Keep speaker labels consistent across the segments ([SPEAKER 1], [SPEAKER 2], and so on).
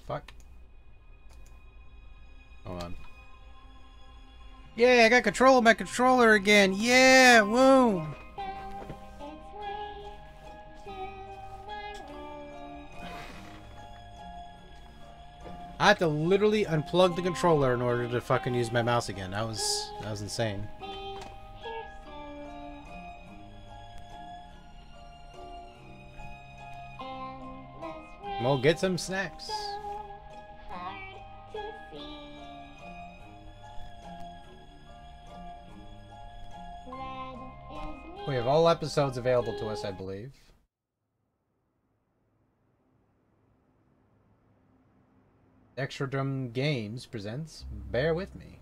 [SPEAKER 1] fuck? Hold on. Yeah, I got control of my controller again. Yeah, woo! I had to literally unplug the controller in order to fucking use my mouse again. That was insane. Well, get some snacks. We have all episodes available to us, I believe. Extra Drum Games presents Bear With Me.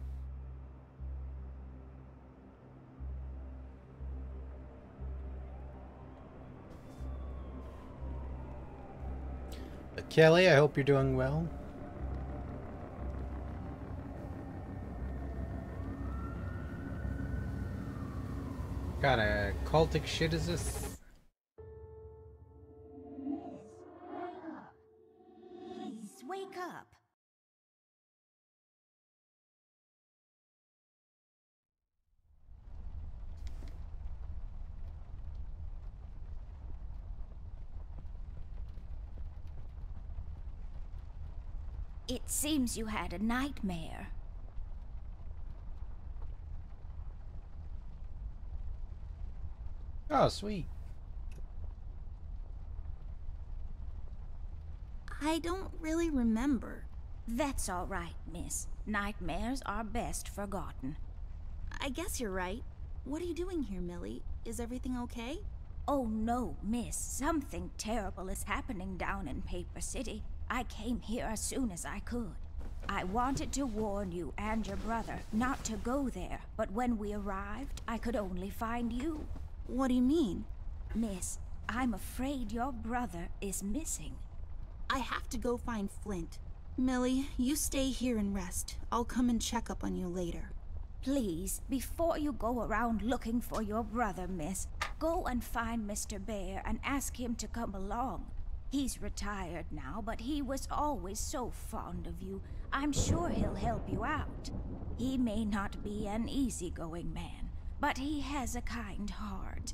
[SPEAKER 1] But Kelly, I hope you're doing well. What kind of cultic shit is this?
[SPEAKER 2] Please wake up. It seems you had a nightmare.
[SPEAKER 1] Oh, sweet.
[SPEAKER 2] I don't really remember. That's all right, miss. Nightmares are best forgotten. I guess you're right. What are you doing here, Millie? Is everything okay? Oh no, miss. Something terrible is happening down in Paper City. I came here as soon as I could. I wanted to warn you and your brother not to go there, but when we arrived, I could only find you. What do you mean? Miss, I'm afraid your brother is missing. I have to go find Flint. Millie, you stay here and rest. I'll come and check up on you later. Please, before you go around looking for your brother, miss, go and find Mr. Bear and ask him to come along. He's retired now, but he was always so fond of you. I'm sure he'll help you out. He may not be an easygoing man, but he has a kind heart.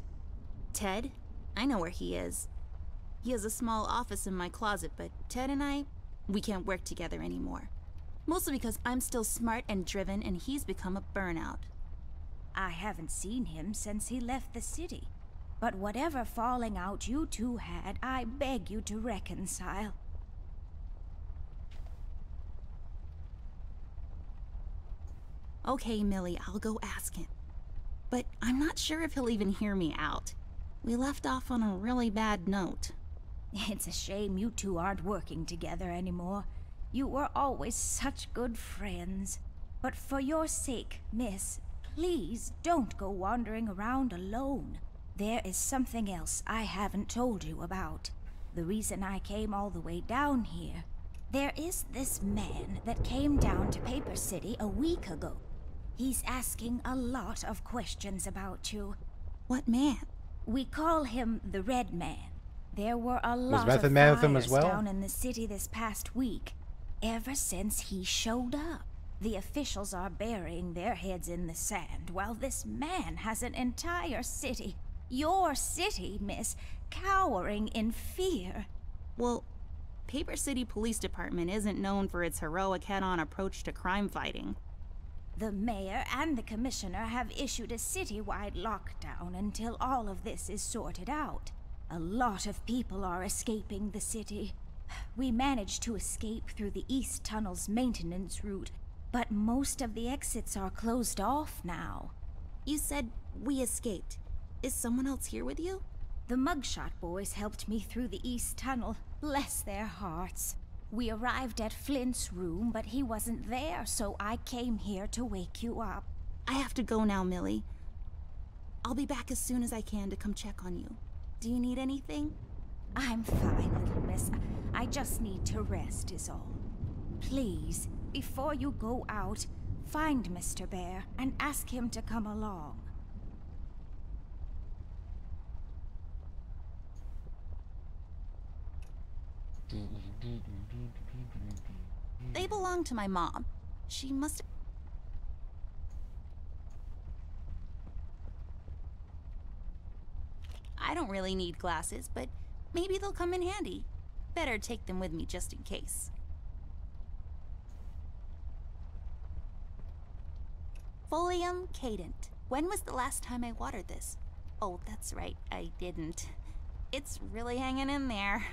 [SPEAKER 2] Ted? I know where he is. He has a small office in my closet, but Ted and we can't work together anymore. Mostly because I'm still smart and driven and he's become a burnout. I haven't seen him since he left the city. But whatever falling out you two had, I beg you to reconcile. Okay, Millie, I'll go ask him. But I'm not sure if he'll even hear me out. We left off on a really bad note. It's a shame you two aren't working together anymore. You were always such good friends. But for your sake, miss, please don't go wandering around alone. There is something else I haven't told you about. The reason I came all the way down here. There is this man that came down to Paper City a week ago. He's asking a lot of questions about you. What man? We call him the Red Man. There were a lot of fires down in the city this past week. Ever since he showed up, the officials are burying their heads in the sand, while this man has an entire city, your city, miss, cowering in fear. Well, Paper City Police Department isn't known for its heroic head-on approach to crime fighting. The mayor and the commissioner have issued a citywide lockdown until all of this is sorted out. A lot of people are escaping the city. We managed to escape through the East Tunnel's maintenance route, but most of the exits are closed off now. You said we escaped. Is someone else here with you? The Mugshot boys helped me through the East Tunnel. Bless their hearts. We arrived at Flint's room, but he wasn't there, so I came here to wake you up. I have to go now, Millie. I'll be back as soon as I can to come check on you. Do you need anything? I'm fine, little miss. I just need to rest is all. Please, before you go out, find Mr. Bear and ask him to come along. They belong to my mom. She must. I don't really need glasses, but maybe they'll come in handy. Better take them with me just in case. Folium cadent. When was the last time I watered this? Oh, that's right, I didn't. It's really hanging in there.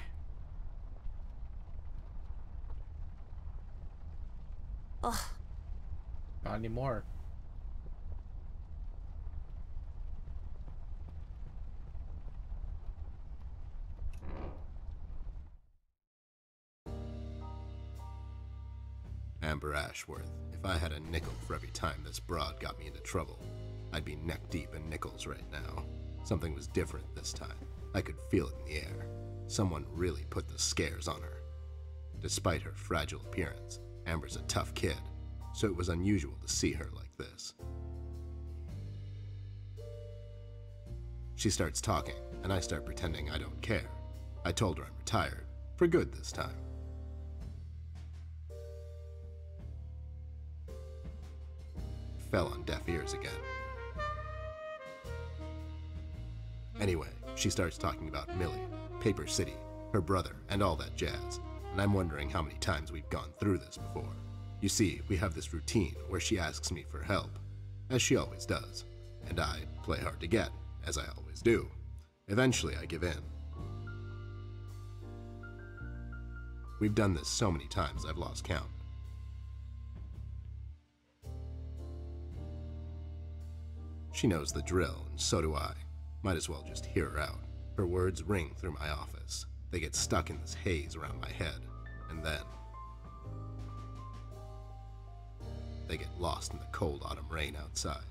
[SPEAKER 2] Ugh.
[SPEAKER 1] Not anymore.
[SPEAKER 3] Amber Ashworth, if I had a nickel for every time this broad got me into trouble, I'd be neck deep in nickels right now. Something was different this time. I could feel it in the air. Someone really put the scares on her. Despite her fragile appearance, Amber's a tough kid, so it was unusual to see her like this. She starts talking, and I start pretending I don't care. I told her I'm retired, for good this time. Fell on deaf ears again. Anyway, she starts talking about Millie, Paper City, her brother, and all that jazz, and I'm wondering how many times we've gone through this before. You see, we have this routine where she asks me for help, as she always does, and I play hard to get, as I always do. Eventually, I give in. We've done this so many times I've lost count. She knows the drill, and so do I. Might as well just hear her out. Her words ring through my office. They get stuck in this haze around my head, and then they get lost in the cold autumn rain outside,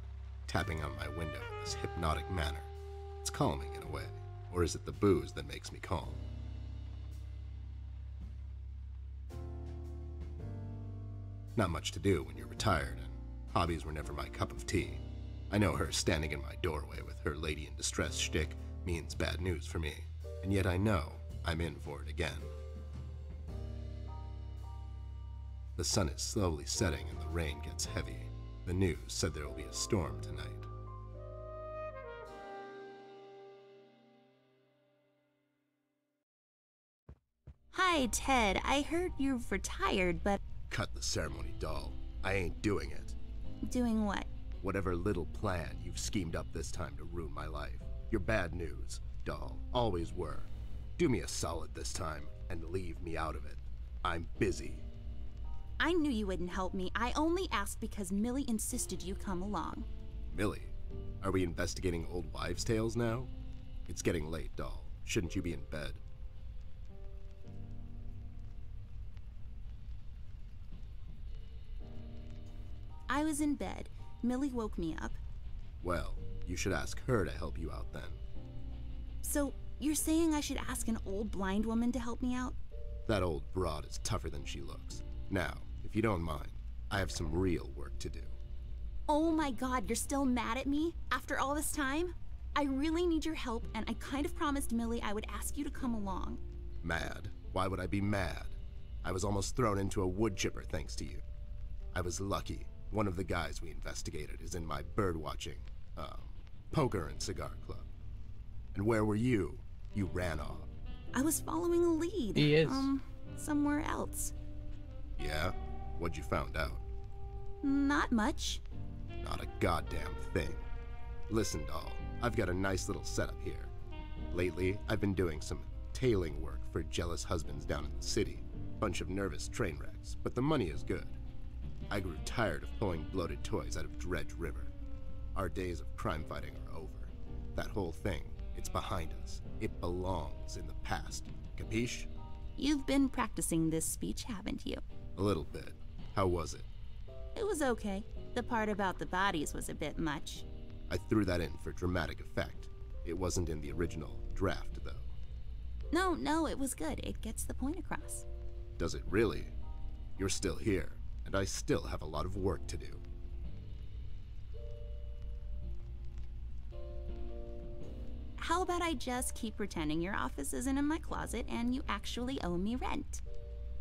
[SPEAKER 3] tapping on my window in this hypnotic manner. It's calming in a way, or is it the booze that makes me calm? Not much to do when you're retired, and hobbies were never my cup of tea. I know her standing in my doorway with her lady in distress shtick means bad news for me, and yet I know I'm in for it again. The sun is slowly setting and the rain gets heavy. The news said there will be a storm tonight.
[SPEAKER 2] Hi, Ted. I heard you've retired, but...
[SPEAKER 3] Cut the ceremony, doll. I ain't doing it.
[SPEAKER 2] Doing what?
[SPEAKER 3] Whatever little plan you've schemed up this time to ruin my life. You're bad news, doll. Always were. Do me a solid this time and leave me out of it. I'm busy.
[SPEAKER 2] I knew you wouldn't help me. I only asked because Millie insisted you come along.
[SPEAKER 3] Millie? Are we investigating old wives' tales now? It's getting late, doll. Shouldn't you be in bed?
[SPEAKER 2] I was in bed. Millie woke me up.
[SPEAKER 3] Well, you should ask her to help you out then.
[SPEAKER 2] So, you're saying I should ask an old blind woman to help me out?
[SPEAKER 3] That old broad is tougher than she looks. Now, if you don't mind, I have some real work to do.
[SPEAKER 2] Oh my god, you're still mad at me? After all this time? I really need your help, and I kind of promised Millie I would ask you to come along.
[SPEAKER 3] Mad? Why would I be mad? I was almost thrown into a wood chipper thanks to you. I was lucky. One of the guys we investigated is in my bird-watching, poker and cigar club. And where were you? You ran off.
[SPEAKER 2] I was following a lead.
[SPEAKER 1] He is.
[SPEAKER 2] Somewhere else.
[SPEAKER 3] Yeah? What'd you found out?
[SPEAKER 2] Not much.
[SPEAKER 3] Not a goddamn thing. Listen, doll, I've got a nice little setup here. Lately, I've been doing some tailing work for jealous husbands down in the city. Bunch of nervous train wrecks, but the money is good. I grew tired of pulling bloated toys out of Dredge River. Our days of crime fighting are over. That whole thing, it's behind us. It belongs in the past. Capiche?
[SPEAKER 2] You've been practicing this speech, haven't you?
[SPEAKER 3] A little bit. How was it?
[SPEAKER 2] It was okay. The part about the bodies was a bit much.
[SPEAKER 3] I threw that in for dramatic effect. It wasn't in the original draft, though.
[SPEAKER 2] No, it was good. It gets the point across.
[SPEAKER 3] Does it really? You're still here, and I still have a lot of work to do.
[SPEAKER 2] how about I just keep pretending your office isn't in my closet and you actually owe me rent?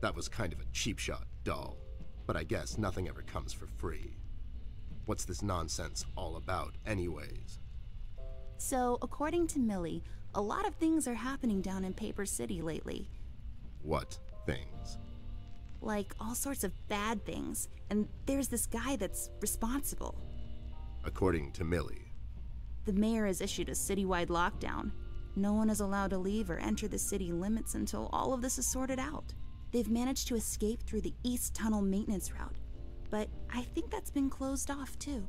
[SPEAKER 3] That was kind of a cheap shot, doll. But I guess nothing ever comes for free. What's this nonsense all about, anyways?
[SPEAKER 2] So, according to Millie, a lot of things are happening down in Paper City lately.
[SPEAKER 3] What things?
[SPEAKER 2] Like all sorts of bad things, and there's this guy that's responsible.
[SPEAKER 3] According to Millie.
[SPEAKER 2] The mayor has issued a citywide lockdown. No one is allowed to leave or enter the city limits until all of this is sorted out. They've managed to escape through the East Tunnel maintenance route, but I think that's been closed off too.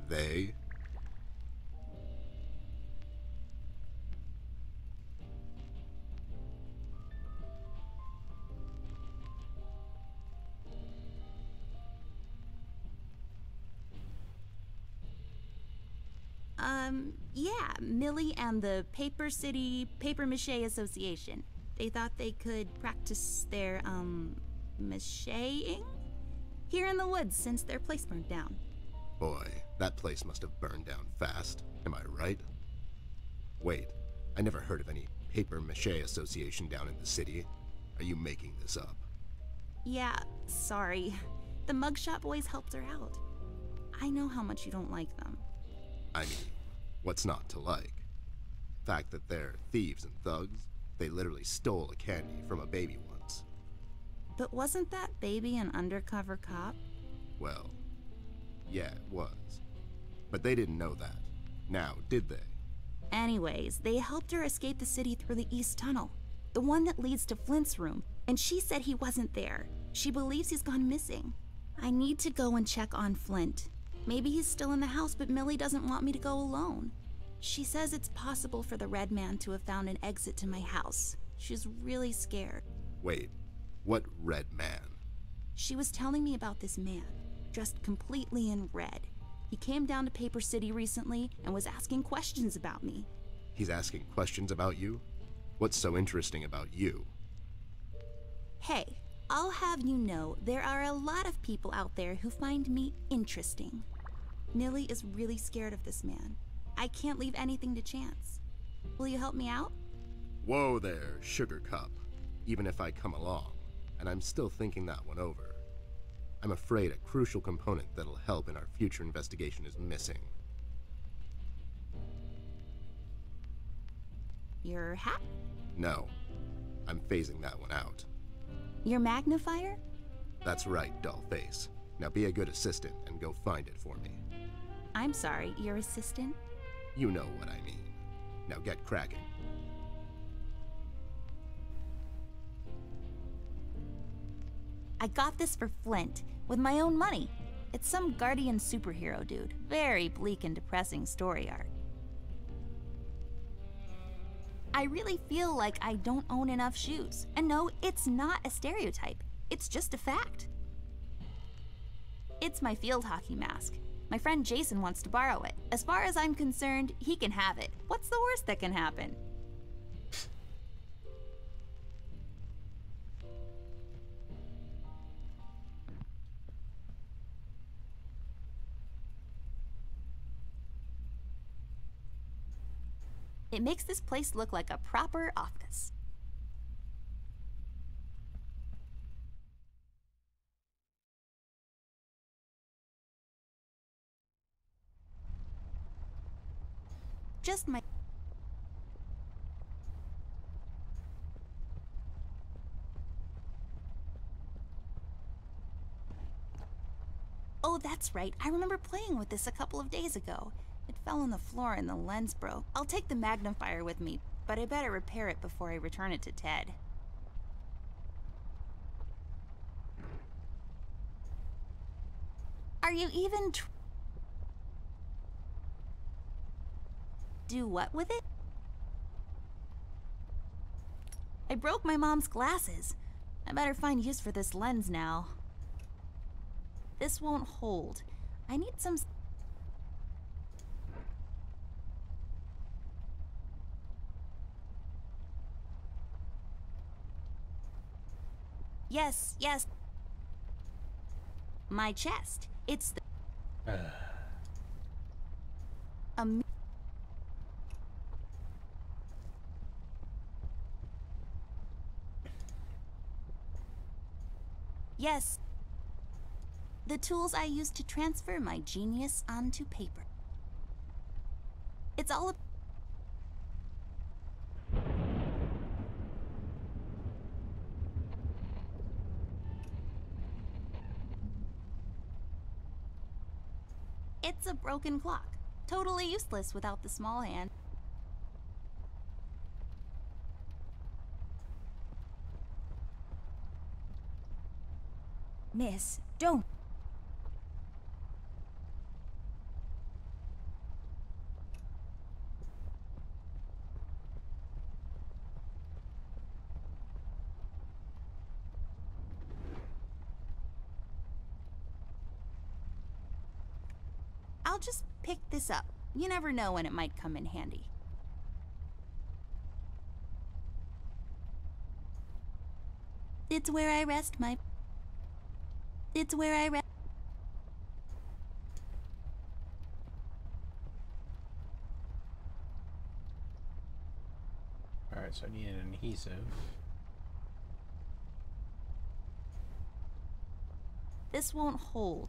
[SPEAKER 3] They?
[SPEAKER 2] Yeah, Millie and the Paper City Paper Mache Association. They thought they could practice their, macheing here in the woods since their place burned down.
[SPEAKER 3] Boy, that place must have burned down fast. Am I right? Wait, I never heard of any Paper Mache Association down in the city. Are you making this up?
[SPEAKER 2] Yeah, sorry. The mugshot boys helped her out. I know how much you don't like them.
[SPEAKER 3] I mean, what's not to like? Fact that they're thieves and thugs? They literally stole a candy from a baby once.
[SPEAKER 2] But wasn't that baby an undercover cop?
[SPEAKER 3] Well, yeah, it was. But they didn't know that. Now, did they?
[SPEAKER 2] Anyways, they helped her escape the city through the East Tunnel, the one that leads to Flint's room, and she said he wasn't there. She believes he's gone missing. I need to go and check on Flint. Maybe he's still in the house, but Millie doesn't want me to go alone. She says it's possible for the Red Man to have found an exit to my house. She's really scared.
[SPEAKER 3] Wait, what Red Man?
[SPEAKER 2] She was telling me about this man, dressed completely in red. He came down to Paper City recently and was asking questions about me.
[SPEAKER 3] He's asking questions about you? What's so interesting about you?
[SPEAKER 2] Hey, I'll have you know there are a lot of people out there who find me interesting. Millie is really scared of this man. I can't leave anything to chance. Will you help me out?
[SPEAKER 3] Whoa there, Sugar Cup. Even if I come along, and I'm still thinking that one over. I'm afraid a crucial component that'll help in our future investigation is missing.
[SPEAKER 2] Your hat?
[SPEAKER 3] No, I'm phasing that one out.
[SPEAKER 2] Your magnifier?
[SPEAKER 3] That's right, Dollface. Now be a good assistant and go find it for me.
[SPEAKER 2] I'm sorry, your assistant?
[SPEAKER 3] You know what I mean. Now get cracking.
[SPEAKER 2] I got this for Flint, with my own money. It's some guardian superhero dude. Very bleak and depressing story art. I really feel like I don't own enough shoes. And no, it's not a stereotype. It's just a fact. It's my field hockey mask. My friend Jason wants to borrow it. As far as I'm concerned, he can have it. What's the worst that can happen? It makes this place look like a proper office. Just my... Oh, that's right. I remember playing with this a couple of days ago. It fell on the floor and the lens broke. I'll take the magnifier with me, but I better repair it before I return it to Ted. Are you even do what with it? I broke my mom's glasses. I better find use for this lens now. This won't hold. I need some... Yes, yes. My chest. It's the... Yes. The tools I use to transfer my genius onto paper. It's all a... It's a broken clock. Totally useless without the small hand. Miss, don't. I'll just pick this up. You never know when it might come in handy. It's where I rest my... It's where I rest...
[SPEAKER 1] Alright, so I need an adhesive.
[SPEAKER 2] This won't hold.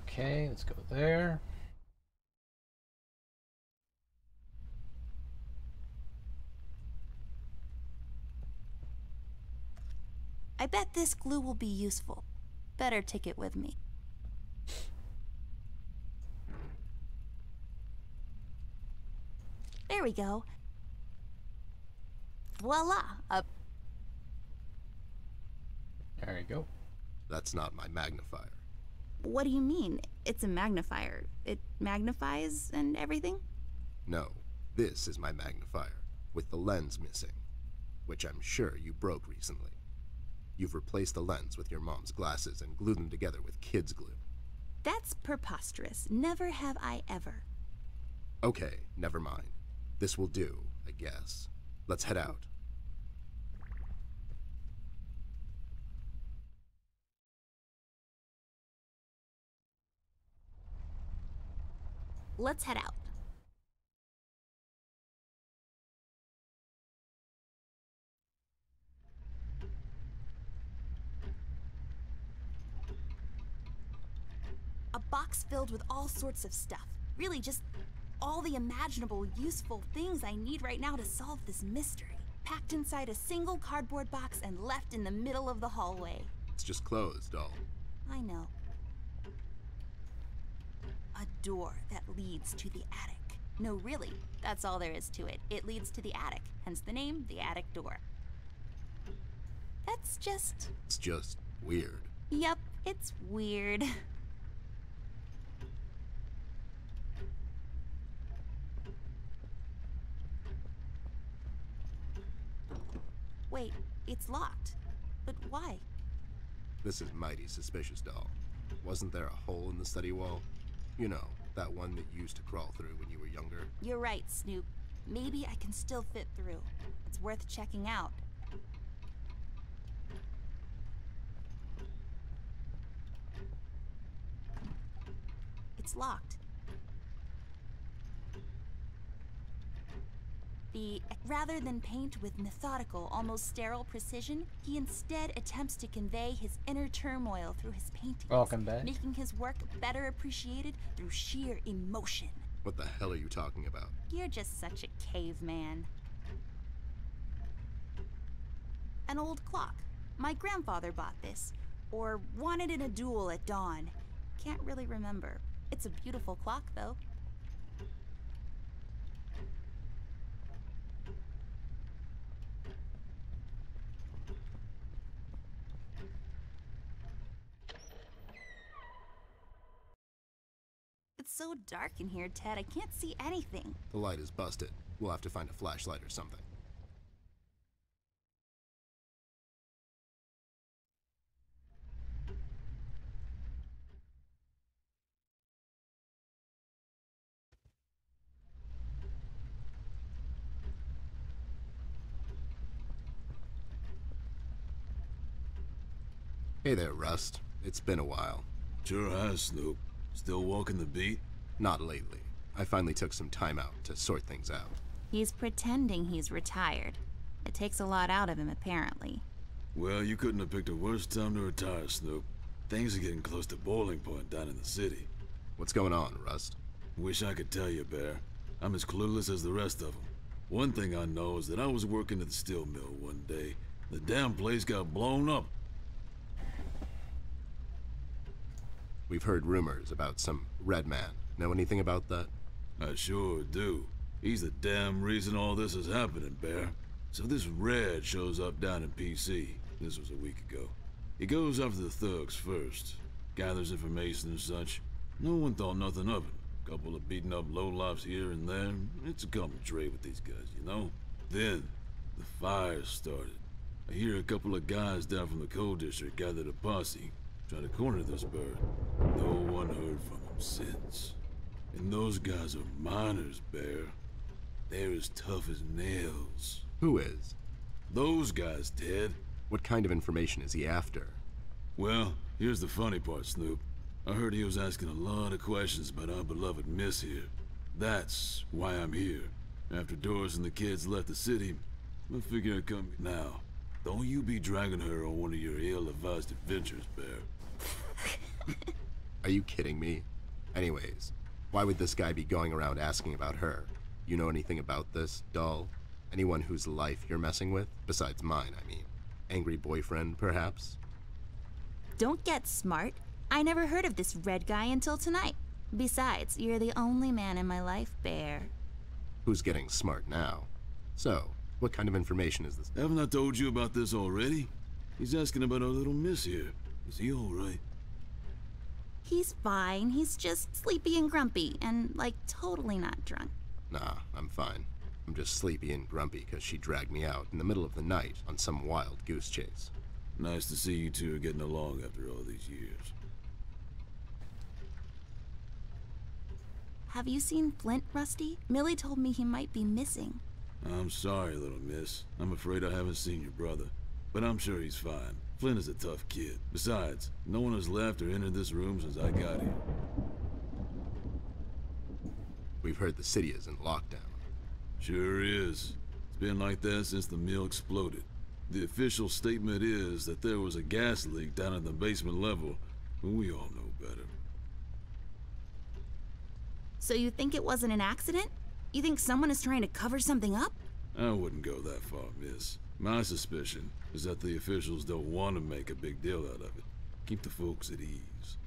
[SPEAKER 1] Okay, let's go there.
[SPEAKER 2] I bet this glue will be useful. Better take it with me. There we go. Voila!
[SPEAKER 1] There you go.
[SPEAKER 3] That's not my magnifier.
[SPEAKER 2] What do you mean? It's a magnifier. It magnifies and everything?
[SPEAKER 3] No, this is my magnifier, with the lens missing, which I'm sure you broke recently. You've replaced the lens with your mom's glasses and glued them together with kids' glue.
[SPEAKER 2] That's preposterous. Never have I ever.
[SPEAKER 3] Okay, never mind. This will do, I guess. Let's head out.
[SPEAKER 2] Let's head out. A box filled with all sorts of stuff. Really just all the imaginable, useful things I need right now to solve this mystery. Packed inside a single cardboard box and left in the middle of the hallway.
[SPEAKER 3] It's just closed, doll.
[SPEAKER 2] I know. A door that leads to the attic. No, really, that's all there is to it. It leads to the attic, hence the name, the attic door. That's just...
[SPEAKER 3] It's just weird.
[SPEAKER 2] Yep, it's weird. Wait, it's locked. But why?
[SPEAKER 3] This is mighty suspicious, doll. Wasn't there a hole in the study wall? You know, that one that you used to crawl through when you were younger.
[SPEAKER 2] You're right, Snoop. Maybe I can still fit through. It's worth checking out. It's locked. Rather than paint with methodical, almost sterile precision, he instead attempts to convey his inner turmoil through his paintings,
[SPEAKER 1] Welcome back.
[SPEAKER 2] making his work better appreciated through sheer emotion.
[SPEAKER 3] What the hell are you talking about?
[SPEAKER 2] You're just such a caveman. An old clock. My grandfather bought this, or wanted in a duel at dawn. Can't really remember. It's a beautiful clock, though. It's so dark in here, Ted. I can't see anything.
[SPEAKER 3] The light is busted. We'll have to find a flashlight or something. Hey there, Rust. It's been a while.
[SPEAKER 4] Sure has, Snoop. Still walking the beat?
[SPEAKER 3] Not lately. I finally took some time out to sort things out.
[SPEAKER 2] He's pretending he's retired. It takes a lot out of him, apparently.
[SPEAKER 4] Well, you couldn't have picked a worse time to retire, Snoop. Things are getting close to boiling point down in the city.
[SPEAKER 3] What's going on, Rust?
[SPEAKER 4] Wish I could tell you, Bear. I'm as clueless as the rest of them. One thing I know is that I was working at the steel mill one day. The damn place got blown up.
[SPEAKER 3] We've heard rumors about some red man. Know anything about that?
[SPEAKER 4] I sure do. He's the damn reason all this is happening, Bear. So this Red shows up down in PC. This was a week ago. He goes after the thugs first. Gathers information and such. No one thought nothing of it. Couple of beaten up lowlifes here and there. It's a common trade with these guys, you know? Then, the fire started. I hear a couple of guys down from the coal district gathered a posse, trying to corner this bird. No one heard from him since. And those guys are miners, Bear. They're as tough as nails.
[SPEAKER 3] Who is?
[SPEAKER 4] Those guys, Ted.
[SPEAKER 3] What kind of information is he after?
[SPEAKER 4] Well, here's the funny part, Snoop. I heard he was asking a lot of questions about our beloved Miss here. That's why I'm here. After Doris and the kids left the city, I figure I'd come now. Don't you be dragging her on one of your ill-advised adventures, Bear.
[SPEAKER 3] Are you kidding me? Anyways, why would this guy be going around asking about her? You know anything about this, doll? Anyone whose life you're messing with? Besides mine, I mean. Angry boyfriend, perhaps?
[SPEAKER 2] Don't get smart. I never heard of this Red guy until tonight. Besides, you're the only man in my life, Bear.
[SPEAKER 3] Who's getting smart now? So, what kind of information is this?
[SPEAKER 4] Haven't I told you about this already? He's asking about our little Miss here. Is he alright?
[SPEAKER 2] He's fine. He's just sleepy and grumpy and, like, totally not drunk.
[SPEAKER 3] Nah, I'm fine. I'm just sleepy and grumpy because she dragged me out in the middle of the night on some wild goose chase.
[SPEAKER 4] Nice to see you two are getting along after all these years.
[SPEAKER 2] Have you seen Flint, Rusty? Millie told me he might be missing.
[SPEAKER 4] I'm sorry, little miss. I'm afraid I haven't seen your brother. But I'm sure he's fine. Flint is a tough kid. Besides, no one has left or entered this room since I got here.
[SPEAKER 3] We've heard the city is in lockdown.
[SPEAKER 4] Sure is. It's been like that since the mill exploded. The official statement is that there was a gas leak down at the basement level, but we all know better.
[SPEAKER 2] So you think it wasn't an accident? You think someone is trying to cover something up?
[SPEAKER 4] I wouldn't go that far, miss. My suspicion is that the officials don't want to make a big deal out of it. Keep the folks at ease.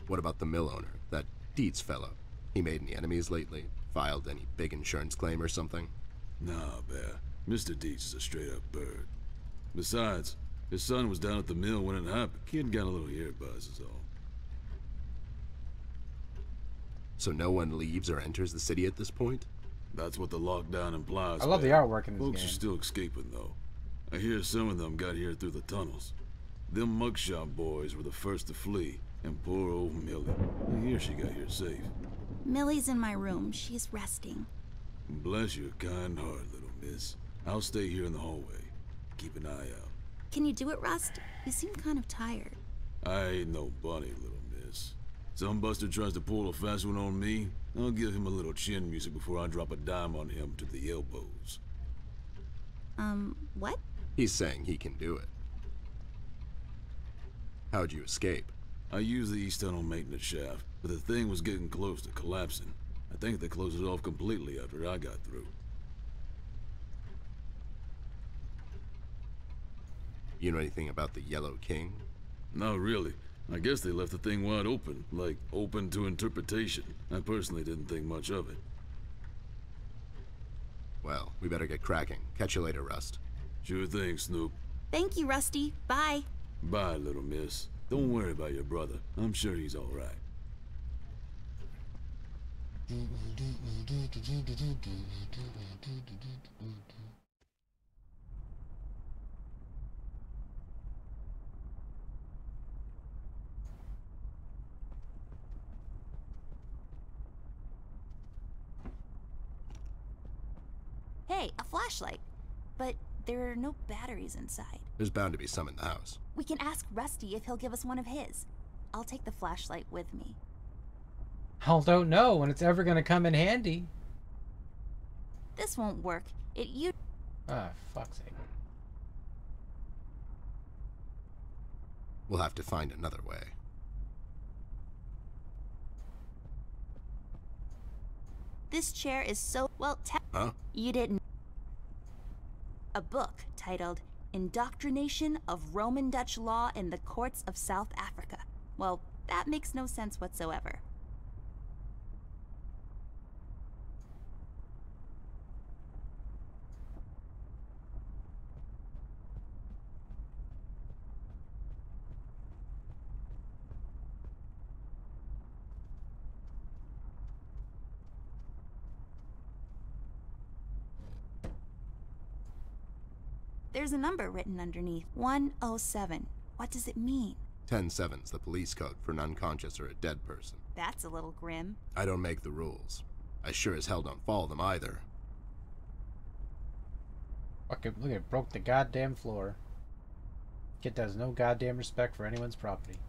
[SPEAKER 3] What about the mill owner, that Dietz fellow? He made any enemies lately? Filed any big insurance claim or something?
[SPEAKER 4] Nah, Bear. Mr. Dietz is a straight-up bird. Besides, his son was down at the mill when it happened. Kid got a little ear buzz is all.
[SPEAKER 3] So no one leaves or enters the city at this point?
[SPEAKER 4] That's what the lockdown implies.
[SPEAKER 1] I love the
[SPEAKER 4] Bear.
[SPEAKER 1] artwork in this
[SPEAKER 4] Folks
[SPEAKER 1] game.
[SPEAKER 4] are still escaping, though. I hear some of them got here through the tunnels. Them mugshot boys were the first to flee, and poor old Millie. I hear she got here safe.
[SPEAKER 2] Millie's in my room. She's resting.
[SPEAKER 4] Bless your kind heart, little miss. I'll stay here in the hallway. Keep an eye out.
[SPEAKER 2] Can you do it, Rust? You seem kind of tired.
[SPEAKER 4] I ain't no bunny, little miss. Some buster tries to pull a fast one on me, I'll give him a little chin music before I drop a dime on him to the elbows.
[SPEAKER 2] What?
[SPEAKER 3] He's saying he can do it. How'd you escape?
[SPEAKER 4] I used the east tunnel maintenance shaft, but the thing was getting close to collapsing. I think they closed it off completely after I got through.
[SPEAKER 3] You know anything about the Yellow King?
[SPEAKER 4] Not really. I guess they left the thing wide open, like open to interpretation. I personally didn't think much of it.
[SPEAKER 3] Well, we better get cracking. Catch you later, Rust.
[SPEAKER 4] Sure thing, Snoop.
[SPEAKER 2] Thank you, Rusty. Bye.
[SPEAKER 4] Bye, little miss. Don't worry about your brother. I'm sure he's all right.
[SPEAKER 2] Hey, a flashlight. But there are no batteries inside.
[SPEAKER 3] There's bound to be some in the house.
[SPEAKER 2] We can ask Rusty if he'll give us one of his. I'll take the flashlight with me.
[SPEAKER 1] I don't know when it's ever gonna come in handy.
[SPEAKER 2] This won't work.
[SPEAKER 1] Ah, fuck's sake.
[SPEAKER 3] We'll have to find another way.
[SPEAKER 2] This chair is so well.
[SPEAKER 3] Huh?
[SPEAKER 2] You didn't. A book titled Indoctrination of Roman Dutch Law in the Courts of South Africa. Well, that makes no sense whatsoever. There's a number written underneath. 107. What does it mean?
[SPEAKER 3] 10-7's the police code for an unconscious or a dead person.
[SPEAKER 2] That's a little grim.
[SPEAKER 3] I don't make the rules. I sure as hell don't follow them either.
[SPEAKER 1] Fucking look, it broke the goddamn floor. Kid has no goddamn respect for anyone's property.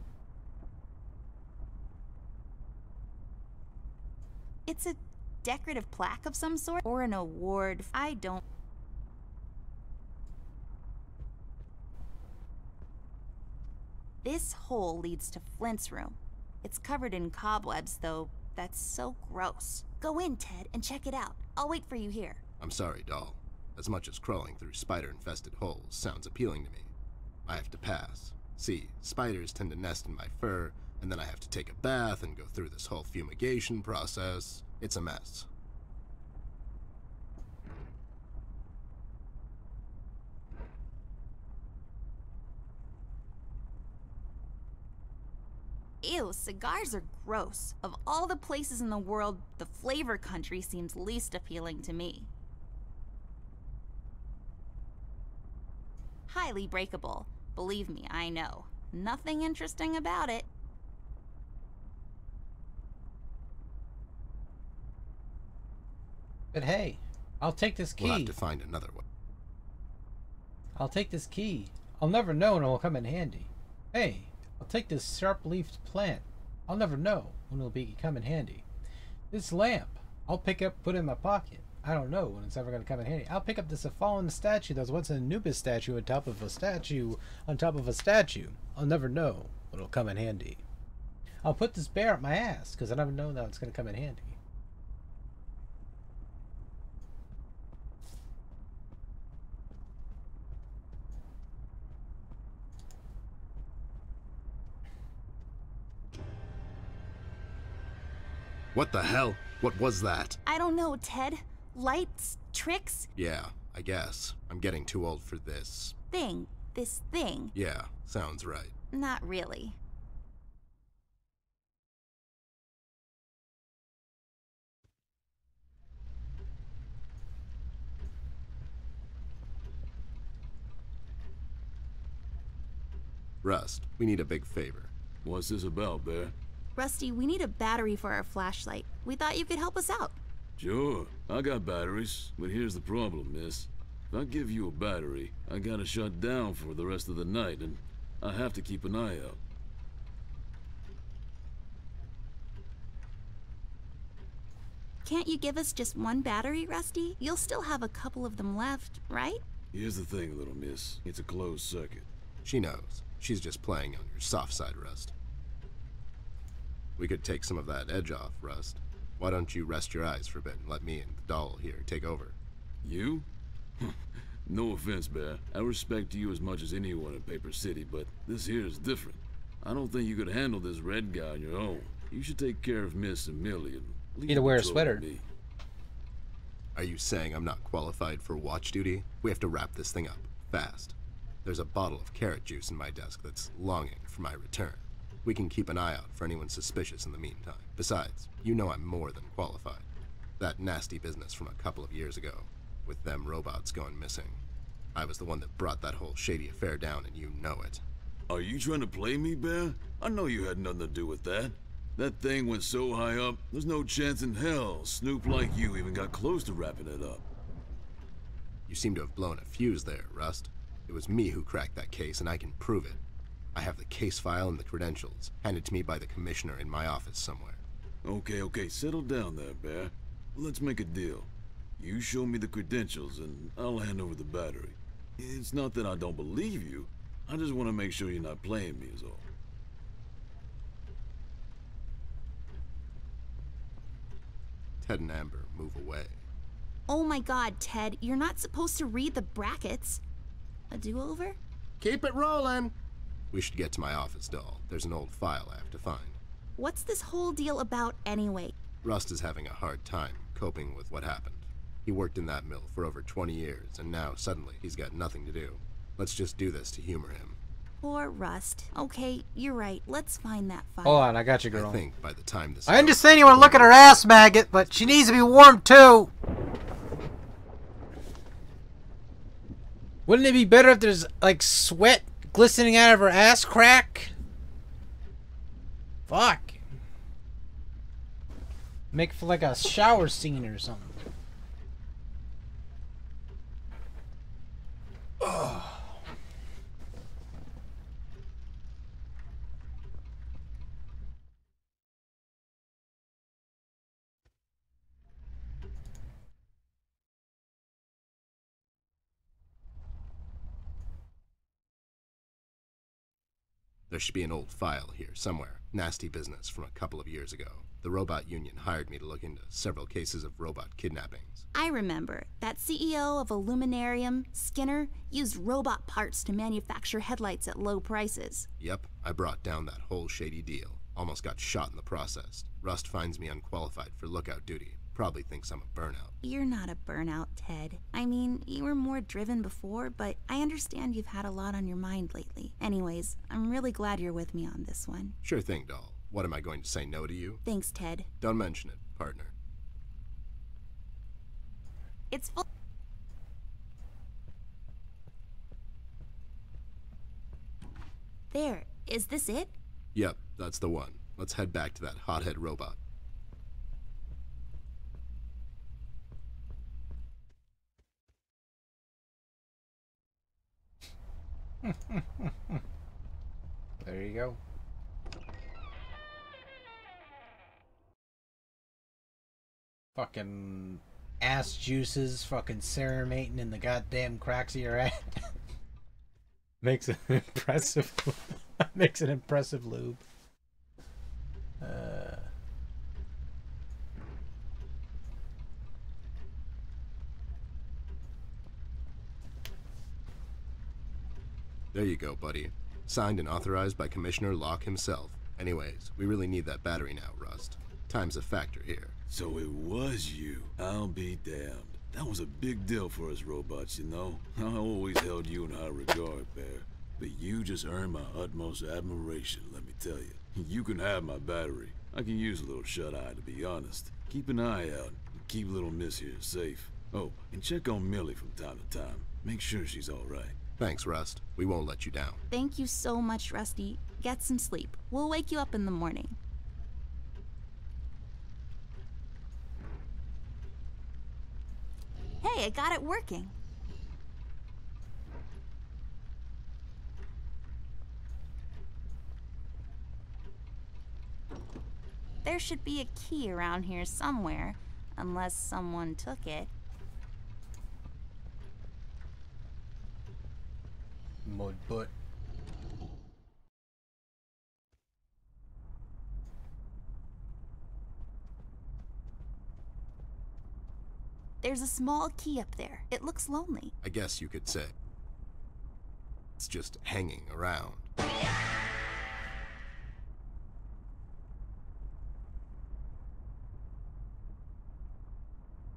[SPEAKER 2] It's a decorative plaque of some sort? Or an award? I don't... This hole leads to Flint's room. It's covered in cobwebs, though. That's so gross. Go in, Ted, and check it out. I'll wait for you here.
[SPEAKER 3] I'm sorry, doll. As much as crawling through spider-infested holes sounds appealing to me, I have to pass. See, spiders tend to nest in my fur, and then I have to take a bath and go through this whole fumigation process. It's a mess.
[SPEAKER 2] Ew, cigars are gross. Of all the places in the world, the flavor country seems least appealing to me. Highly breakable. Believe me, I know. Nothing interesting about it.
[SPEAKER 1] But hey, I'll take this key.
[SPEAKER 3] We'll have to find another one.
[SPEAKER 1] I'll take this key. I'll never know when it will come in handy. Hey, I'll take this sharp-leafed plant. I'll never know when it'll come in handy. This lamp, I'll pick up, put in my pocket. I don't know when it's ever going to come in handy. I'll pick up this fallen statue that was once an Anubis statue on top of a statue on top of a statue. I'll never know when it'll come in handy. I'll put this bear up my ass because I never know that it's going to come in handy.
[SPEAKER 3] What the hell? What was that?
[SPEAKER 2] I don't know, Ted. Lights? Tricks?
[SPEAKER 3] Yeah, I guess. I'm getting too old for this.
[SPEAKER 2] This thing.
[SPEAKER 3] Yeah, sounds right.
[SPEAKER 2] Not really.
[SPEAKER 3] Rust, we need a big favor.
[SPEAKER 4] What's this about, Bear?
[SPEAKER 2] Rusty, we need a battery for our flashlight. We thought you could help us out.
[SPEAKER 4] Sure, I got batteries, but here's the problem, miss. If I give you a battery, I gotta shut down for the rest of the night, and I have to keep an eye out.
[SPEAKER 2] Can't you give us just one battery, Rusty? You'll still have a couple of them left, right?
[SPEAKER 4] Here's the thing, little miss. It's a closed circuit.
[SPEAKER 3] She knows. She's just playing on your soft side, Rust. We could take some of that edge off, Rust. Why don't you rest your eyes for a bit and let me and the doll here take over?
[SPEAKER 4] You? No offense, Bear. I respect you as much as anyone in Paper City, but this here is different. I don't think you could handle this red guy on your own. You should take care of Miss Amelia.
[SPEAKER 1] You need to wear a sweater.
[SPEAKER 3] Are you saying I'm not qualified for watch duty? We have to wrap this thing up, fast. There's a bottle of carrot juice in my desk that's longing for my return. We can keep an eye out for anyone suspicious in the meantime. Besides, you know I'm more than qualified. That nasty business from a couple of years ago, with them robots going missing. I was the one that brought that whole shady affair down, and you know it.
[SPEAKER 4] Are you trying to play me, Bear? I know you had nothing to do with that. That thing went so high up, there's no chance in hell Snoop like you even got close to wrapping it up.
[SPEAKER 3] You seem to have blown a fuse there, Rust. It was me who cracked that case, and I can prove it. I have the case file and the credentials, handed to me by the commissioner in my office somewhere.
[SPEAKER 4] Okay, settle down there, Bear. Let's make a deal. You show me the credentials, and I'll hand over the battery. It's not that I don't believe you. I just want to make sure you're not playing me is all.
[SPEAKER 3] Ted and Amber, move away.
[SPEAKER 2] Oh my god, Ted, you're not supposed to read the brackets. A do-over?
[SPEAKER 3] Keep it rolling! We should get to my office, doll. There's an old file I have to find.
[SPEAKER 2] What's this whole deal about anyway?
[SPEAKER 3] Rust is having a hard time coping with what happened. He worked in that mill for over 20 years, and now suddenly he's got nothing to do. Let's just do this to humor him.
[SPEAKER 2] Poor Rust. Okay, you're right. Let's find that file.
[SPEAKER 1] Hold on, I got you, girl.
[SPEAKER 3] I think by the time this...
[SPEAKER 1] I understand you want to look at her ass maggot, but she needs to be warm too. Wouldn't it be better if there's like sweat glistening out of her ass crack? Fuck. Make for like a shower scene or something. Ugh.
[SPEAKER 3] There should be an old file here somewhere. Nasty business from a couple of years ago. The robot union hired me to look into several cases of robot kidnappings.
[SPEAKER 2] I remember. That CEO of Illuminarium, Skinner, used robot parts to manufacture headlights at low prices.
[SPEAKER 3] Yep, I brought down that whole shady deal. Almost got shot in the process. Rust finds me unqualified for lookout duty. Probably thinks I'm a burnout.
[SPEAKER 2] You're not a burnout, Ted. I mean, you were more driven before, but I understand you've had a lot on your mind lately. Anyways, I'm really glad you're with me on this one.
[SPEAKER 3] Sure thing, doll. What, am I going to say no to you?
[SPEAKER 2] Thanks, Ted.
[SPEAKER 3] Don't mention it, partner.
[SPEAKER 2] It's full. There. Is this it?
[SPEAKER 3] Yep, that's the one. Let's head back to that hothead robot.
[SPEAKER 1] There you go. Fucking ass juices, fucking ceramating in the goddamn cracks of your ass. Makes it impressive. Makes an impressive lube.
[SPEAKER 3] There you go, buddy. Signed and authorized by Commissioner Locke himself. Anyways, we really need that battery now, Rust. Time's a factor here.
[SPEAKER 4] So it was you. I'll be damned. That was a big deal for us robots, you know? I always held you in high regard, Bear. But you just earned my utmost admiration, let me tell you. You can have my battery. I can use a little shut-eye, to be honest. Keep an eye out, and keep little Miss here safe. Oh, and check on Millie from time to time. Make sure she's all right.
[SPEAKER 3] Thanks, Rust. We won't let you down.
[SPEAKER 2] Thank you so much, Rusty. Get some sleep. We'll wake you up in the morning. Hey, I got it working. There should be a key around here somewhere, unless someone took it.
[SPEAKER 1] Mud butt.
[SPEAKER 2] There's a small key up there. It looks lonely.
[SPEAKER 3] I guess you could say. It's just hanging around.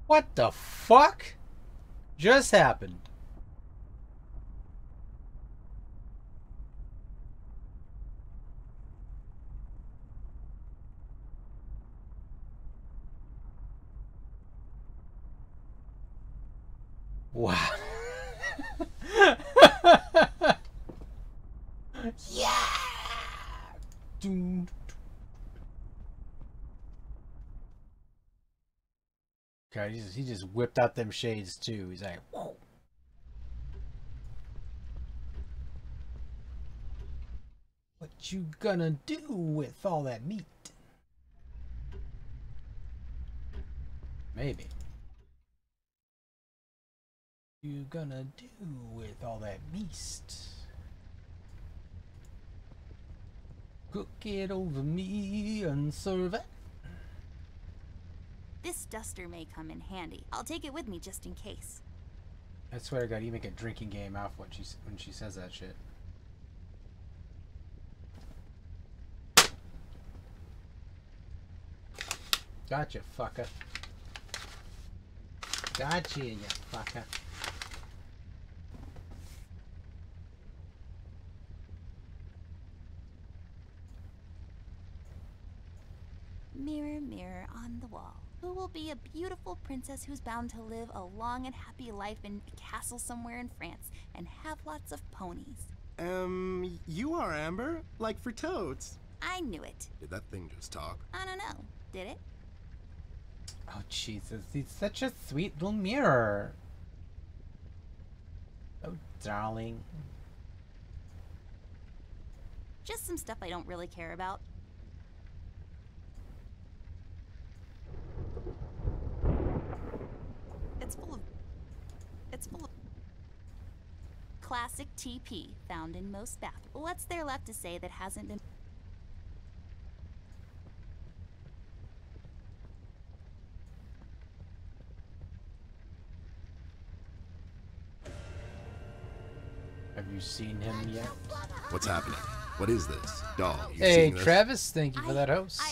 [SPEAKER 1] What the fuck just happened? Wow. Yeah. Doom. God, he just whipped out them shades too. He's like, whoa. What you gonna do with all that meat? Maybe. You gonna do with all that beast? Cook it over me and serve it.
[SPEAKER 2] This duster may come in handy. I'll take it with me just in case.
[SPEAKER 1] I swear to God, you make a drinking game out of when she says that shit. Gotcha, fucker. Gotcha, you fucker.
[SPEAKER 2] Mirror, mirror on the wall. Who will be a beautiful princess who's bound to live a long and happy life in a castle somewhere in France and have lots of ponies?
[SPEAKER 3] You are, Amber. Like for toads.
[SPEAKER 2] I knew it.
[SPEAKER 3] Did that thing just talk?
[SPEAKER 2] I don't know. Did it?
[SPEAKER 1] Oh, Jesus. He's such a sweet little mirror. Oh, darling.
[SPEAKER 2] Just some stuff I don't really care about. It's full of classic TP found in most bathrooms. What's there left to say that hasn't been?
[SPEAKER 1] Have you seen him yet?
[SPEAKER 3] What's happening? What is this? Doll, you
[SPEAKER 1] Hey,
[SPEAKER 3] seeing this?
[SPEAKER 1] Travis, thank you for that host.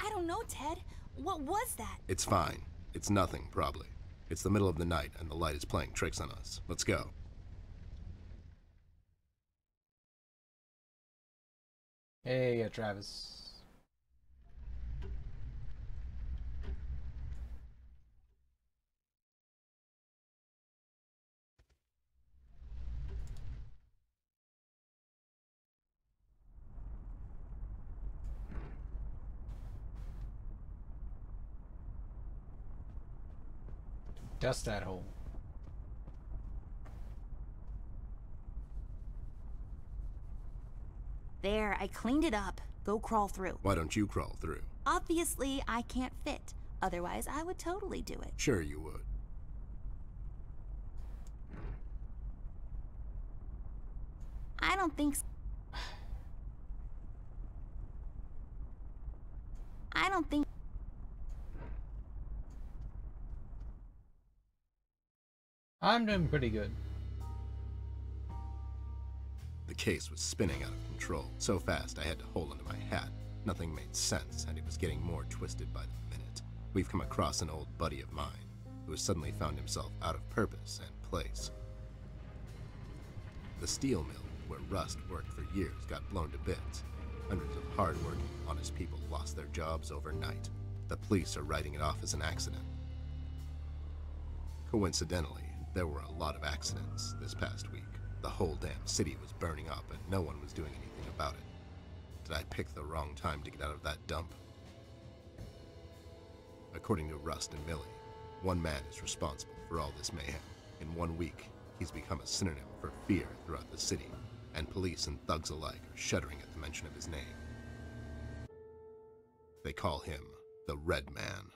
[SPEAKER 2] I don't know, Ted. What was that?
[SPEAKER 3] It's fine. It's nothing, probably. It's the middle of the night, and the light is playing tricks on us. Let's go.
[SPEAKER 1] Hey, Travis. Dust that hole.
[SPEAKER 2] There, I cleaned it up. Go crawl through.
[SPEAKER 3] Why don't you crawl through?
[SPEAKER 2] Obviously, I can't fit. Otherwise, I would totally do it.
[SPEAKER 3] Sure you would.
[SPEAKER 2] I don't think so. I don't think...
[SPEAKER 1] I'm doing pretty good.
[SPEAKER 3] The case was spinning out of control. So fast, I had to hold onto my hat. Nothing made sense, and it was getting more twisted by the minute. We've come across an old buddy of mine, who has suddenly found himself out of purpose and place. The steel mill, where Rust worked for years, got blown to bits. Hundreds of hard-working, honest people lost their jobs overnight. The police are writing it off as an accident. Coincidentally, there were a lot of accidents this past week. The whole damn city was burning up and no one was doing anything about it. Did I pick the wrong time to get out of that dump? According to Rust and Millie, one man is responsible for all this mayhem. In 1 week, he's become a synonym for fear throughout the city, and police and thugs alike are shuddering at the mention of his name. They call him the Red Man.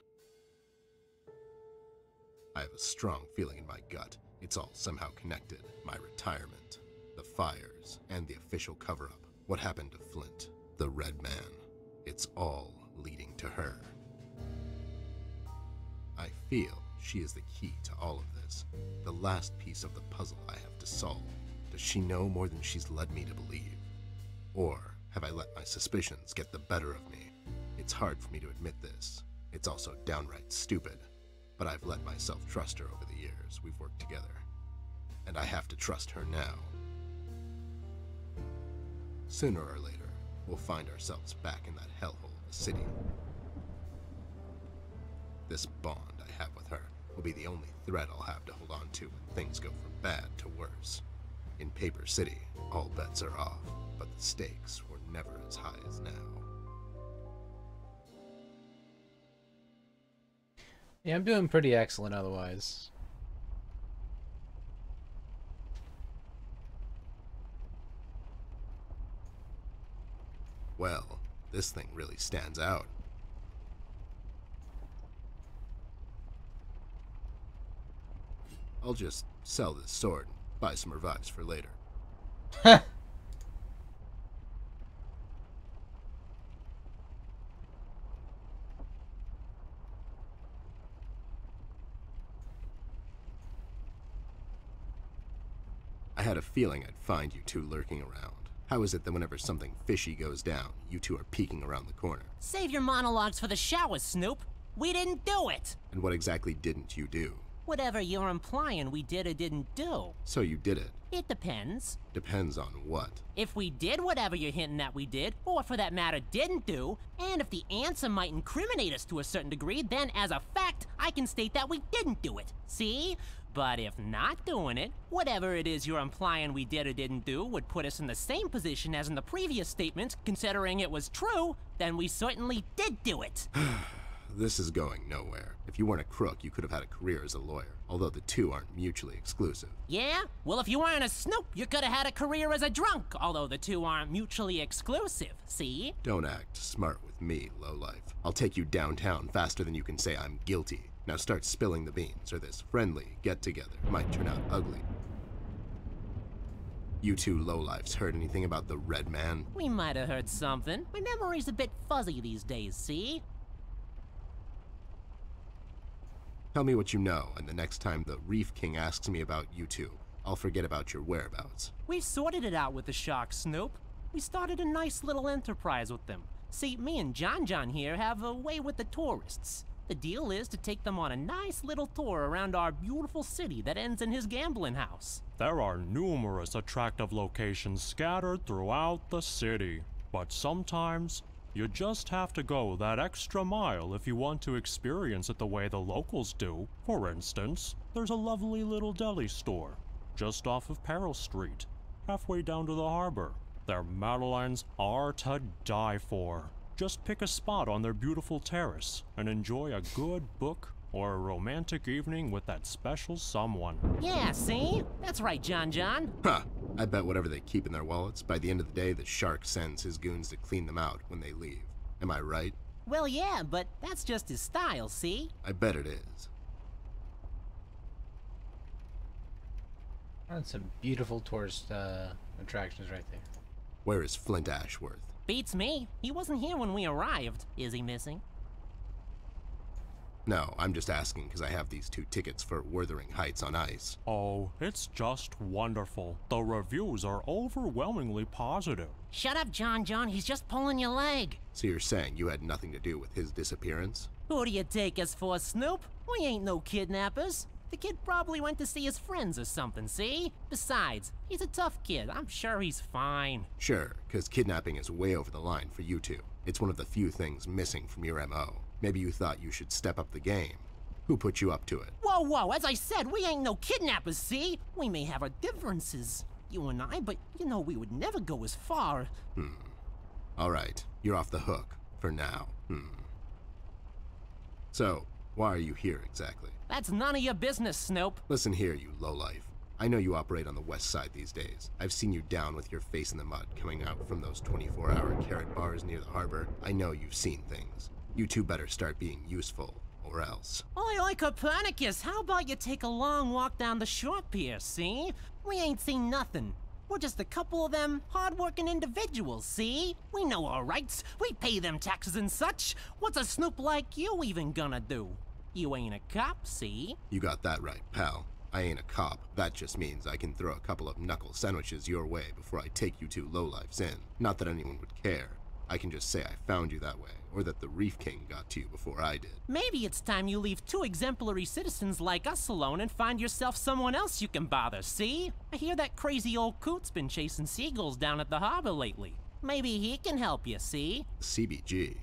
[SPEAKER 3] I have a strong feeling in my gut. It's all somehow connected. My retirement, the fires, and the official cover-up. What happened to Flint, the Red Man. It's all leading to her. I feel she is the key to all of this. The last piece of the puzzle I have to solve. Does she know more than she's led me to believe? Or have I let my suspicions get the better of me? It's hard for me to admit this. It's also downright stupid. But I've let myself trust her over the years we've worked together. And I have to trust her now. Sooner or later, we'll find ourselves back in that hellhole of a city. This bond I have with her will be the only thread I'll have to hold on to when things go from bad to worse. In Paper City, all bets are off, but the stakes were never as high as now.
[SPEAKER 1] Yeah, I'm doing pretty excellent otherwise.
[SPEAKER 3] Well, this thing really stands out. I'll just sell this sword and buy some revives for later. I had a feeling I'd find you two lurking around. How is it that whenever something fishy goes down, you two are peeking around the corner?
[SPEAKER 5] Save your monologues for the shower, Snoop. We didn't do it.
[SPEAKER 3] And what exactly didn't you do?
[SPEAKER 5] Whatever you're implying we did or didn't do.
[SPEAKER 3] So you did it.
[SPEAKER 5] It depends.
[SPEAKER 3] Depends on what?
[SPEAKER 5] If we did whatever you're hinting that we did, or for that matter didn't do, and if the answer might incriminate us to a certain degree, then as a fact, I can state that we didn't do it. See? But if not doing it, whatever it is you're implying we did or didn't do would put us in the same position as in the previous statement, considering it was true, then we certainly did do it.
[SPEAKER 3] This is going nowhere. If you weren't a crook, you could have had a career as a lawyer, although the two aren't mutually exclusive.
[SPEAKER 5] Yeah? Well, if you weren't a Snoop, you could have had a career as a drunk, although the two aren't mutually exclusive, see?
[SPEAKER 3] Don't act smart with me, lowlife. I'll take you downtown faster than you can say I'm guilty. Now start spilling the beans, or this friendly get-together might turn out ugly. You two lowlifes heard anything about the Red Man?
[SPEAKER 5] We might have heard something. My memory's a bit fuzzy these days, see?
[SPEAKER 3] Tell me what you know, and the next time the Reef King asks me about you two, I'll forget about your whereabouts.
[SPEAKER 5] We sorted it out with the sharks, Snoop. We started a nice little enterprise with them. See, me and John here have a way with the tourists. The deal is to take them on a nice little tour around our beautiful city that ends in his gambling house.
[SPEAKER 6] There are numerous attractive locations scattered throughout the city, but sometimes you just have to go that extra mile if you want to experience it the way the locals do. For instance, there's a lovely little deli store just off of Peril Street, halfway down to the harbor. Their madeleines are to die for. Just pick a spot on their beautiful terrace and enjoy a good book or a romantic evening with that special someone.
[SPEAKER 5] Yeah, see? That's right, John.
[SPEAKER 3] Huh. I bet whatever they keep in their wallets, by the end of the day, the shark sends his goons to clean them out when they leave. Am I right?
[SPEAKER 5] Well, yeah, but that's just his style, see?
[SPEAKER 3] I bet it is.
[SPEAKER 1] And some beautiful tourist attractions right there.
[SPEAKER 3] Where is Flint Ashworth?
[SPEAKER 5] Beats me. He wasn't here when we arrived. Is he missing?
[SPEAKER 3] No, I'm just asking because I have these 2 tickets for Wuthering Heights on ice.
[SPEAKER 6] Oh, it's just wonderful. The reviews are overwhelmingly positive.
[SPEAKER 5] Shut up, John. He's just pulling your leg.
[SPEAKER 3] So you're saying you had nothing to do with his disappearance?
[SPEAKER 5] Who do you take us for, Snoop? We ain't no kidnappers. The kid probably went to see his friends or something, see? Besides, he's a tough kid. I'm sure he's fine.
[SPEAKER 3] Sure, because kidnapping is way over the line for you two. It's one of the few things missing from your MO. Maybe you thought you should step up the game. Who put you up to it?
[SPEAKER 5] Whoa, as I said, we ain't no kidnappers, see? We may have our differences, you and I, but you know we would never go as far.
[SPEAKER 3] All right, you're off the hook, for now. So, why are you here exactly?
[SPEAKER 5] That's none of your business, Snoop.
[SPEAKER 3] Listen here, you lowlife. I know you operate on the west side these days. I've seen you down with your face in the mud coming out from those 24-hour carrot bars near the harbor. I know you've seen things. You two better start being useful, or else.
[SPEAKER 5] Oi, Copernicus, how about you take a long walk down the shore pier, see? We ain't seen nothing. We're just a couple of them hard-working individuals, see? We know our rights. We pay them taxes and such. What's a Snoop like you even gonna do? You ain't a cop, see?
[SPEAKER 3] You got that right, pal. I ain't a cop. That just means I can throw a couple of knuckle sandwiches your way before I take you two lowlifes in. Not that anyone would care. I can just say I found you that way, or that the Reef King got to you before I did.
[SPEAKER 5] Maybe it's time you leave 2 exemplary citizens like us alone and find yourself someone else you can bother, see? I hear that crazy old coot's been chasing seagulls down at the harbor lately. Maybe he can help you, see?
[SPEAKER 3] CBG.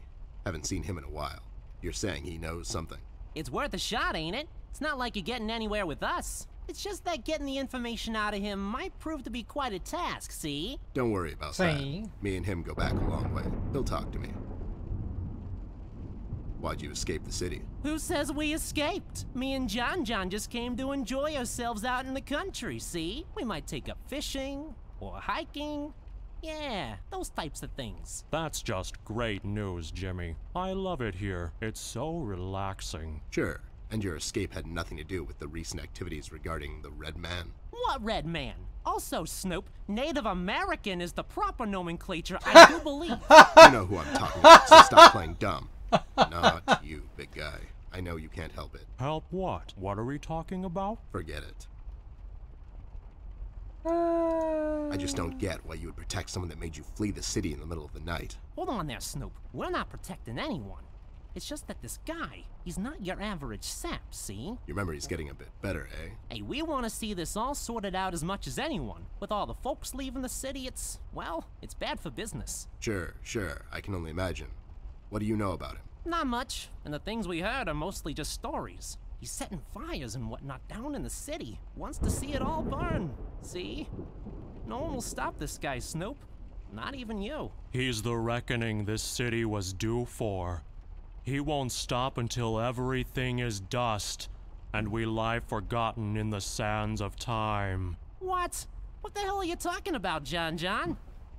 [SPEAKER 3] Haven't seen him in a while. You're saying he knows something?
[SPEAKER 5] It's worth a shot, ain't it? It's not like you're getting anywhere with us. It's just that getting the information out of him might prove to be quite a task, see?
[SPEAKER 3] Don't worry about that. Me and him go back a long way. He'll talk to me. Why'd you escape the city?
[SPEAKER 5] Who says we escaped? Me and John just came to enjoy ourselves out in the country, see? We might take up fishing, or hiking. Yeah, those types of things.
[SPEAKER 6] That's just great news, Jimmy. I love it here. It's so relaxing.
[SPEAKER 3] Sure, and your escape had nothing to do with the recent activities regarding the Red Man.
[SPEAKER 5] What Red Man? Also, Snoop, Native American is the proper nomenclature, I do believe.
[SPEAKER 3] You know who I'm talking about, so stop playing dumb. Not you, big guy. I know you can't help it.
[SPEAKER 6] Help what? What are we talking about?
[SPEAKER 3] Forget it. I just don't get why you would protect someone that made you flee the city in the middle of the night.
[SPEAKER 5] Hold on there, Snoop. We're not protecting anyone. It's just that this guy, he's not your average sap, see?
[SPEAKER 3] Your memory's getting a bit better, eh?
[SPEAKER 5] Hey, we want to see this all sorted out as much as anyone. With all the folks leaving the city, well, it's bad for business.
[SPEAKER 3] Sure, I can only imagine. What do you know about him?
[SPEAKER 5] Not much, and the things we heard are mostly just stories. He's setting fires and whatnot down in the city. Wants to see it all burn. See? No one will stop this guy, Snoop. Not even you.
[SPEAKER 6] He's the reckoning this city was due for. He won't stop until everything is dust, and we lie forgotten in the sands of time.
[SPEAKER 5] What? What the hell are you talking about, John?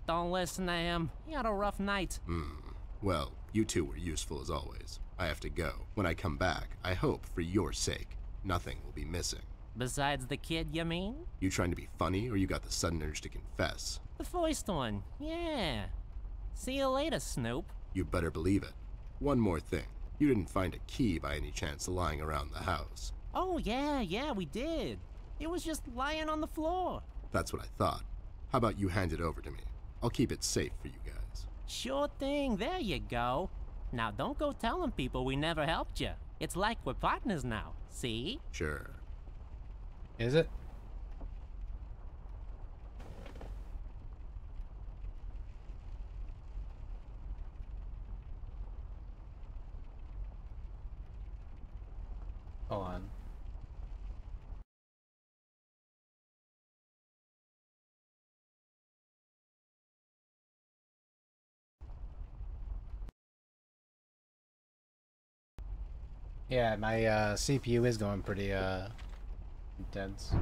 [SPEAKER 5] Don't listen to him. He had a rough night.
[SPEAKER 3] Well, you two were useful as always. I have to go. When I come back, I hope, for your sake, nothing will be missing.
[SPEAKER 5] Besides the kid, you mean?
[SPEAKER 3] You trying to be funny, or you got the sudden urge to confess?
[SPEAKER 5] The first one, yeah. See you later, Snoop.
[SPEAKER 3] You better believe it. One more thing. You didn't find a key by any chance lying around the house.
[SPEAKER 5] Oh, yeah, we did. It was just lying on the floor.
[SPEAKER 3] That's what I thought. How about you hand it over to me? I'll keep it safe for you guys.
[SPEAKER 5] Sure thing, there you go. Now don't go telling people we never helped you. It's like we're partners now, see?
[SPEAKER 3] Sure.
[SPEAKER 1] Is it? Hold on. Yeah, my CPU is going pretty intense.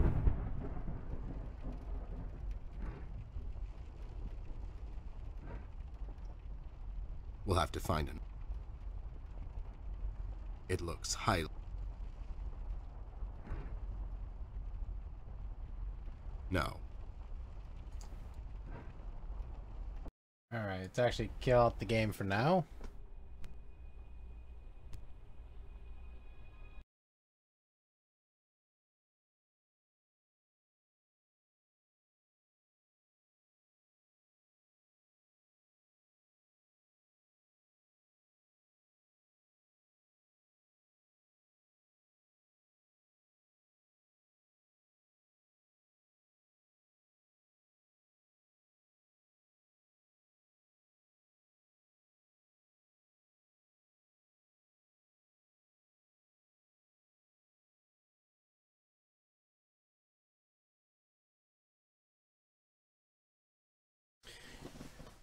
[SPEAKER 3] We'll have to find him. It looks highly... No.
[SPEAKER 1] Alright, let's actually kill out the game for now.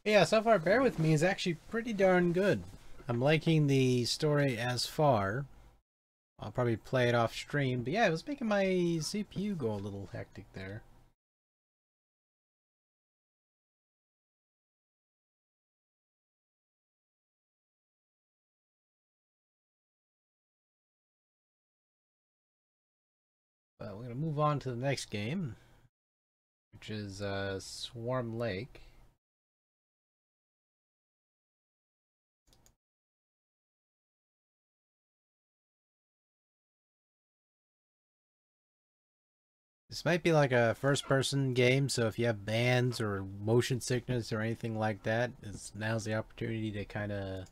[SPEAKER 1] Yeah, so far Bear With Me is actually pretty darn good. I'm liking the story as far. I'll probably play it off stream, but yeah, it was making my CPU go a little hectic there. But we're gonna move on to the next game, which is Swarm Lake. This might be like a first-person game, so if you have bands or motion sickness or anything like that, now's the opportunity to kind of